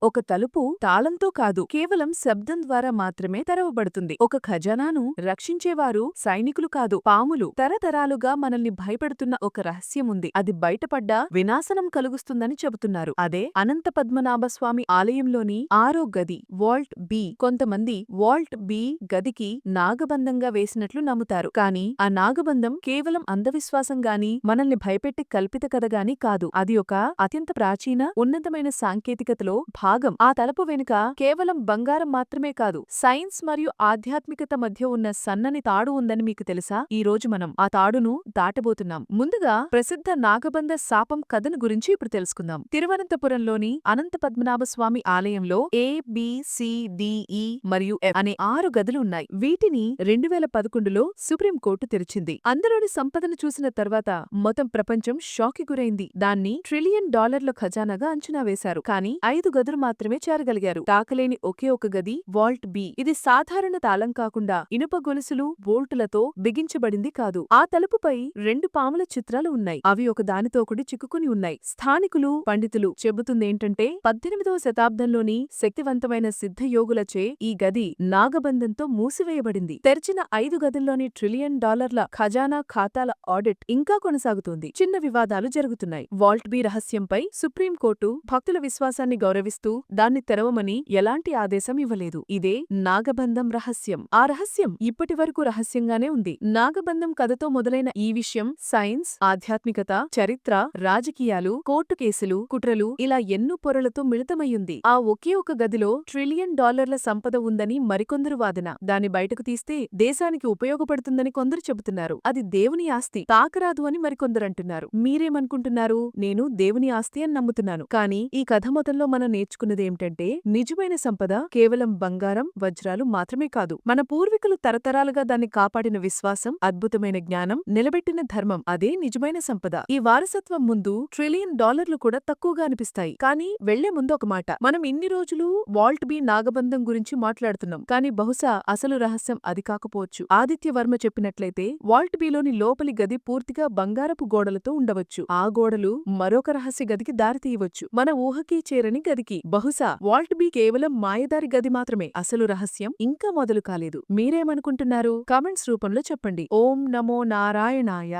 ఒక తలుపు తాళంతో కాదు, కేవలం శబ్దం ద్వారా మాత్రమే తెరవబడుతుంది. ఒక ఖజానాను రక్షించేవారు సైనికులు కాదు, పాములు. తరతరాలుగా మనల్ని భయపెడుతున్న ఒక రహస్యం ఉంది. అది బయటపడ్డా వినాశనం కలుగుస్తుందని చెబుతున్నారు. అదే అనంత పద్మనాభస్వామి ఆలయంలోని 6వ గది, వాల్ట్ బి. కొంతమంది వాల్ట్ బి గదికి నాగబంధంగా వేసినట్లు నమ్ముతారు. కానీ ఆ నాగబంధం కేవలం అంధవిశ్వాసం గాని, మనల్ని భయపెట్టే కల్పిత కథ గాని కాదు. అది ఒక అత్యంత ప్రాచీన, ఉన్నతమైన సాంకేతికతలో భాగం. ఆ తలుపు వెనుక కేవలం బంగారం మాత్రమే కాదు, సైన్స్ మరియు ఆధ్యాత్మికత మధ్య ఉన్న సన్నని తాడు ఉందని మీకు తెలుసా? ఈ రోజు మనం ఆ తాడును దాటబోతున్నాం. ముందుగా ప్రసిద్ధ నాగబంధ శాపం కథను గురించి ఇప్పుడు తెలుసుకుందాం. తిరువనంతపురంలోని అనంత పద్మనాభస్వామి ఆలయంలో ఏ, బి, సి, డి, ఈ మరియు ఎఫ్ అనే 6 గదులు ఉన్నాయి. వీటిని 2011లో సుప్రీంకోర్టు తెరిచింది. అందులోని సంపదను చూసిన తర్వాత మొత్తం ప్రపంచం షాక్కి గురైంది. దాన్ని $1 ట్రిలియన్ ఖజానాగా అంచనా వేశారు. కానీ 5 గదులు మాత్రమే చేరగలిగారు. తాకలేని ఒకే ఒక గది వాల్ట్ బి. ఇది సాధారణ తాళం కాకుండా ఇనుప గొలుసులు, బోల్టులతో బిగించబడింది కాదు. ఆ తలుపుపై 2 పాముల చిత్రాలు ఉన్నాయి. అవి ఒక దానితోకటి చిక్కుకుని ఉన్నాయి. స్థానికులు, పండితులు చెబుతుందేంటంటే 18వ శతాబ్దంలోని శక్తివంతమైన సిద్ధయోగులచే ఈ గది నాగబంధంతో మూసివేయబడింది. తెరిచిన 5 గదుల్లోని $1 ట్రిలియన్ ఖజానా ఖాతాల ఆడిట్ ఇంకా కొనసాగుతోంది. చిన్న వివాదాలు జరుగుతున్నాయి. వాల్ట్ బి రహస్యంపై సుప్రీంకోర్టు భక్తుల విశ్వాసాన్ని గౌరవిస్తూ దాన్ని తెరవమని ఎలాంటి ఆదేశం ఇవ్వలేదు. ఇదే నాగబంధం రహస్యం. ఆ రహస్యం ఇప్పటివరకు రహస్యంగానే ఉంది. నాగబంధం కథతో మొదలైన ఈ విషయం సైన్స్, ఆధ్యాత్మికత, చరిత్ర, రాజకీయాలు, కోర్టు కేసులు, కుట్రలు ఇలా ఎన్నో పొరలతో మిళితమయ్యుంది. ఆ ఒకే ఒక గదిలో $1 ట్రిలియన్ సంపద ఉందని మరికొందరు వాదన. దాన్ని బయటకు తీస్తే దేశానికి ఉపయోగపడుతుందని కొందరు చెబుతున్నారు. అది దేవుని ఆస్తి, తాకరాదు అని మరికొందరంటున్నారు. మీరేమనుకుంటున్నారు? నేను దేవుని ఆస్తి అని నమ్ముతున్నాను. కానీ ఈ కథ మొత్తంలో మనం నేర్చుకున్నదేమిటంటే నిజమైన సంపద కేవలం బంగారం, వజ్రాలు మాత్రమే కాదు. మన పూర్వీకులు తరతరాలుగా దాన్ని కాపాడిన విశ్వాసం, అద్భుతమైన జ్ఞానం, నిలబెట్టిన ధర్మం. అదే నిజమైన సంపద. ఈ వారసత్వం ముందు $1 ట్రిలియన్ కూడా తక్కువగా అనిపిస్తాయి. కానీ వెళ్లే ముందు ఒక మాట. మనం ఇన్ని రోజులు వాల్ట్ బి నాగబంధం గురించి మాట్లాడుతున్నాం. కానీ బహుశా అసలు రహస్యం అది కాకపోవచ్చు. ఆదిత్య వర్మ చెప్పినట్లయితే వాల్ట్ బిలోని లోపలి గది పూర్తిగా బంగారపు గోడలతో ఉండవచ్చు. ఆ గోడలు మరొక రహస్య గదికి దారితీయవచ్చు. మన ఊహకి చేరని గదికి. బహుశా వాల్ట్ బి కేవలం మాయదారి గది మాత్రమే. అసలు రహస్యం ఇంకా మొదలు కాలేదు. మీరేమనుకుంటున్నారు? కామెంట్స్ రూపంలో చెప్పండి. ఓం నమో నారాయణాయ.